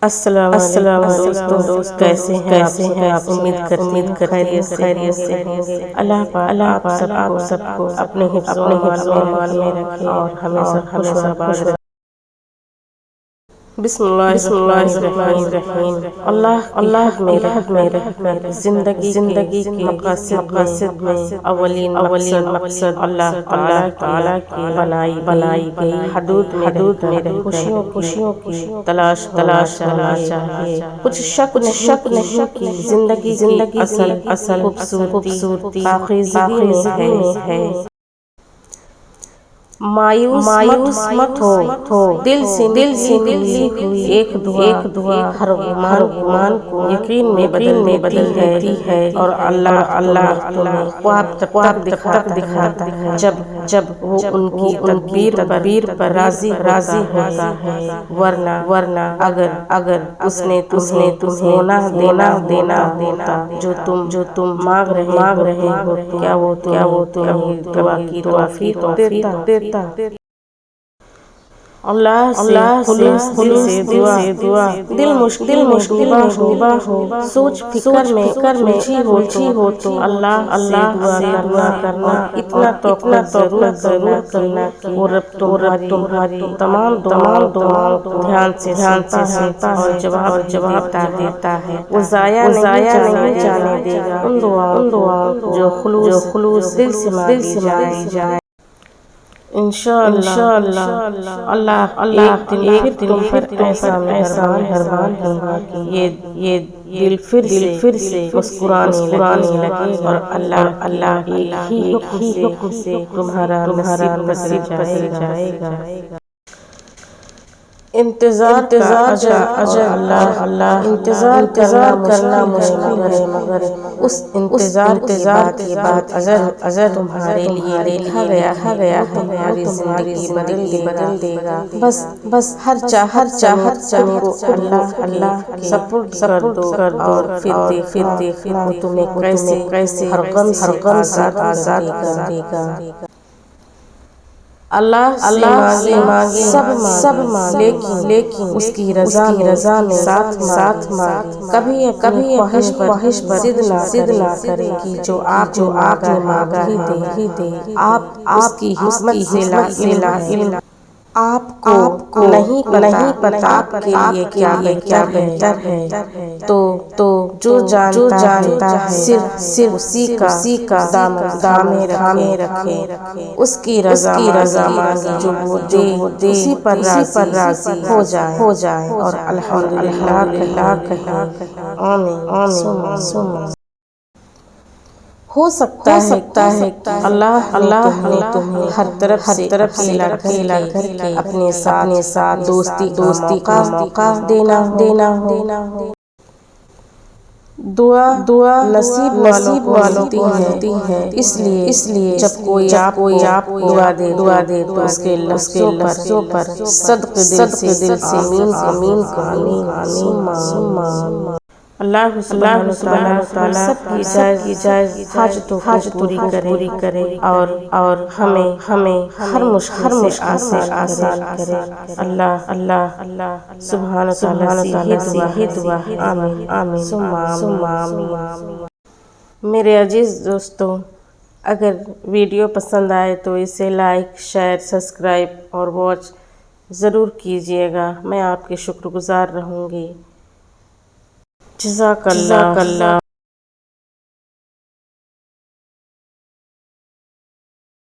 السلام علیکم دوستو، کیسے ہیں آپ؟ امید خیریت سے ہوں گے۔ اللہ پاک آپ سب کو اپنے حفظ و امان میں رکھے اور ہمیشہ خوش و آباد رکھے۔ بسم اللہ الرحمن الرحیم۔ اللہ کی حد میں رہ کر زندگی کے مقاصد میں اولین مقصد اللہ تعالیٰ کی بنائی گئی حدود میں رہ خوشیوں کی تلاش ہونا چاہیے۔ کچھ شک نہیں کہ زندگی کی اصل خوبصورتی پاکیزگی میں ہے۔ مایوس مت ہو، دل سے نکلی ہوئی ایک دعا ہر گمان کو یقین میں بدل دیتی ہے، اور اللہ تمہیں خواب تب دکھاتا ہے جب وہ ان کی تدبیر پر راضی ہوتا ہے، ورنہ اگر اس نے تمہیں دینا ہوتا جو تم مانگ رہے ہو تو کیا وہ تمہیں دعا کی توفیق دیتا۔ اللہ سے خلوص سے دعا، دل مشکل ڈوبا ہو، سوچ فکر میں الجھی ہو تو اللہ سے دعا کرنا، اتنا توقع ضرور کرنا کہ وہ رب تمہاری تمام دعاؤں کو دھیان سے سنتا ہے اور جواب دیتا ہے۔ وہ ضائع نہیں جانے دے گا ان دعاؤں کو جو خلوص دل سے مانگی جائے۔ انشاءاللہ اللہ ایک دن پر ایسا مہربان ہوگا کہ یہ دل پھر سے مسکرانے لگے اور اللہ ایک ہی حکم سے تمہارا نصیب بدل جائے گا۔ انتظار انتظار کرنا مشکل ہے، مگر اس انتظار کے بعد اجر تمہارے لیے لکھا گیا ہے، تمہاری زندگی بدل دے گا۔ بس ہر چاہت کو اللہ کے سپرد کر دو اور پھر دیکھنا وہ تمہیں کیسے ہر غم سے آزاد کر دے گا۔ اللہ سے مانگے سب لیکن اس کی رضا میں ساتھ مانگے۔ کبھی خواہش پر ضد نہ کرے کہ جو آپ نے مانگا ہی دے۔ آپ اس کی حکمت سے لا علم، آپ کو نہیں پتا آپ کے لیے کیا بہتر ہے، تو جو جانتا ہے صرف اسی کا دامن رکھے، اس کی رضا مانگے، جو وہ دے اسی پر راضی ہو جائے اور الحمدللہ کہیں۔ آمین۔ ہو سکتا ہے کہ اللہ نے تمہیں ہر طرف سے اکیلا کر کے اپنے ساتھ دوستی کا موقع دینا ہو۔ دعا نصیب والوں کو ملتی ہے، اس لیے جب کوئی آپ کو دعا دے تو اس کے لفظوں پر صدق دل سے آمین آمین۔ اللہ سبحانہ وتعالی سب کی جائز حاجتوں کو پوری کرے اور ہمیں ہر مشکل سے آسان کرے۔ اللہ سبحانہ وتعالی سے یہ دعا ہے۔ آمین ثم آمین۔ میرے عزیز دوستو، اگر ویڈیو پسند آئے تو اسے لائک، شیئر، سبسکرائب اور واچ ضرور کیجیے گا، میں آپ کی شکر گزار رہوں گی۔ جزاک اللہ۔